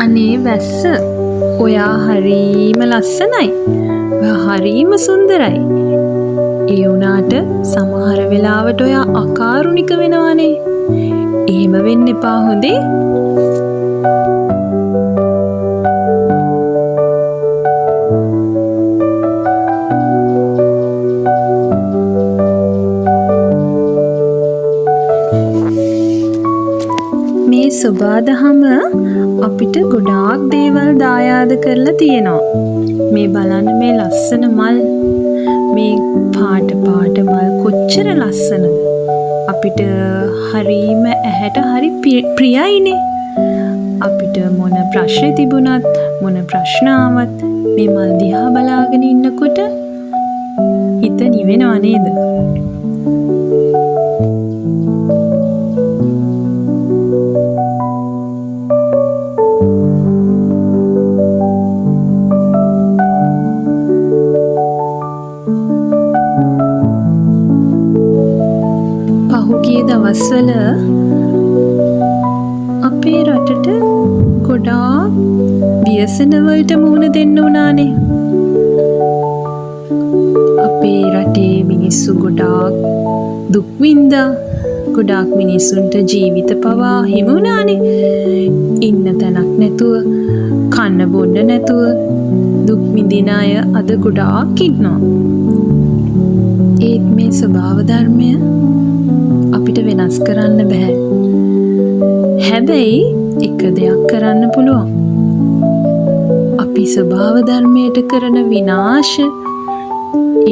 අනේ වැස්ස, ඔයා හරීම ලස්සනයි. ඔයා හරීම සුන්දරයි. ඒ වුණාට සමහර වෙලාවට ඔයා අකාරුණික වෙනවනේ. එහෙම වෙන්න එපා හොඳේ. මේ සොබාදහම අපිට ගොඩාක් දේවල් දායාද කරලා තියෙනවා. මේ බලන්න මේ ලස්සන මල්, මේ පාට පාට මල් කොච්චර ලස්සනද. අපිට හරීම ඇහැට හරි ප්‍රියයිනේ. අපිට මොන ප්‍රශ්න තිබුණත් මොන ප්‍රශ්න ආවත් මේ මල් දිහා බලාගෙන ඉන්නකොට හිත නිවෙනව නේද? පහුගිය දවස්වල අපේ රටට ගොඩාක් ව්‍යසන වලට මුහුණ දෙන්න වුණානේ. අපේ රටේ මිනිස්සු ගොඩාක් දුක් විඳා, ගොඩාක් මිනිස්සුන්ට ජීවිත පවා හිමි වුණානේ. ඉන්න තැනක් නැතුව, කන්න බොන්න නැතුව දුක් විඳින අය අද ගොඩාක් ඉන්නවා. ඒත් මේ ස්වභාව ධර්මය අපිට වෙනස් කරන්න බෑ. හැබැයි එක දෙයක් කරන්න පුළුවන්. අපි ස්වභාව ධර්මයට කරන විනාශ,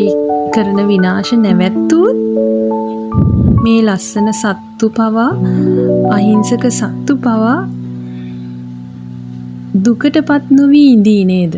ඒ කරන විනාශ නැවැත්තුවොත් මේ ලස්සන සත්තු පවා, අහිංසක සත්තු පවා දුකටපත් නොවී ඉඳී නේද?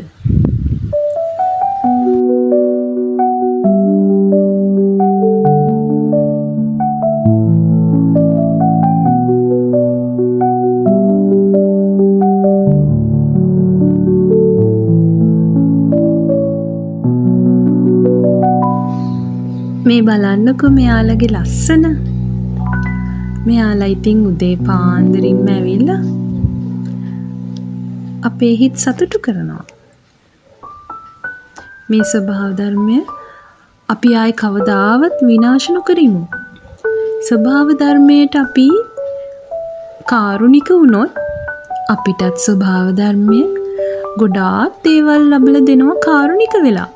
මේ බලන්නකො මෙයාලගේ ලස්සන. මෙයාලා ඉතින් උදේ පාන්දරින්ම ඇවිල්ලා අපේ හිත් සතුටු කරනවා. මේ ස්වභාව ධර්මය අපි ආයි කවදාවත් විනාශ නොකරමු. ස්වභාව ධර්මයට අපි කාරුණික වුණොත් අපිටත් ස්වභාව ධර්මය ගොඩාක් දේවල් ලබලා දෙනවා කාරුණික වෙලා.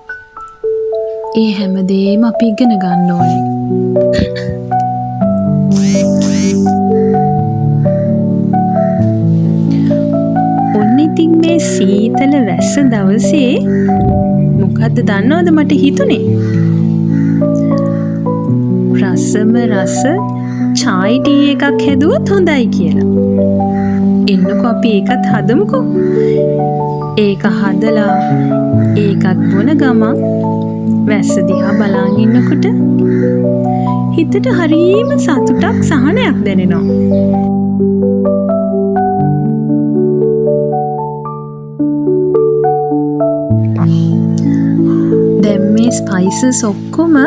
ඒ හැමදේම අපි ඉගෙන ගන්න ඕනේ. ඔන්න ඉතින් මේ සීතල වැස්ස දවසේ මොකද්ද දන්නවද මට හිතුනේ? රසම රස චායි ටී එකක් හැදුවොත් හොඳයි කියලා. එන්නකො අපි ඒකත් හදමුකෝ. ඒක හදලා ඒකත් බොන ගමන් වැස්ස දිහා බලාගෙන ඉන්නකොට හිතට හරීම සතුටක්, සහනයක් දැනෙනවා. දැන් මේ ස්පයිසස් ඔක්කොම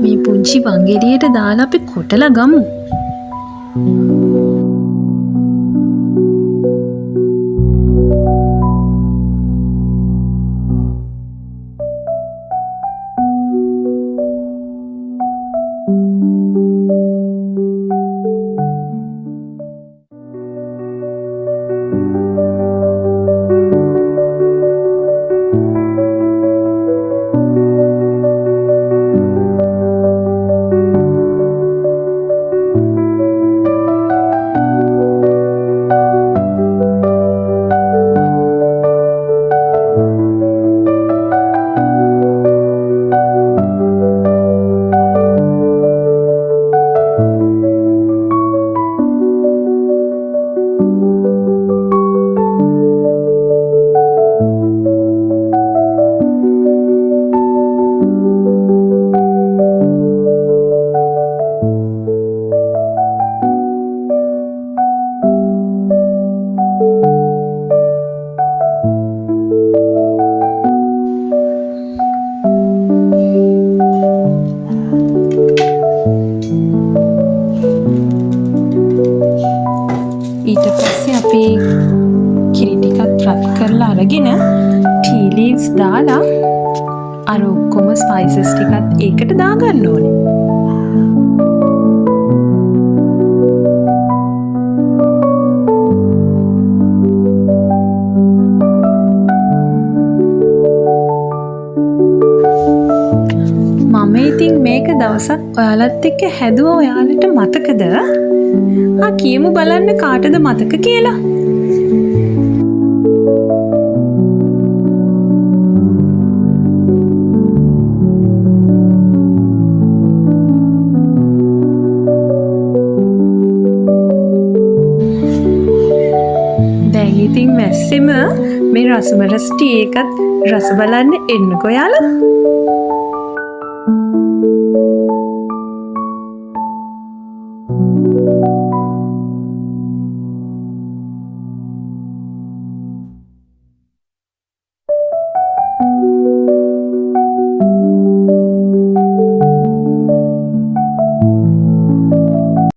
මේ පුංචි වංගෙඩියට දාලා අපි කොටලා ගමු. ඊට පස්සේ අපි කිරි ටිකක් රත් කරලා අරගෙන ටී ලීව්ස් දාලා අර ඔක්කොම ස්පයිසස් ටිකත් ඒකට දාගන්න ඕනේ. මම ඉතින් මේක දවසක් ඔයාලත් එක්ක හැදුවා ඔයාලට මතකද? කියමු බලන්න කාටද මතක කියලා. දැන් ඉතින් මැස්සෙම මේ රසමරස් ටී එකත් රස බලන්න එන්නකෝ යාළුවා.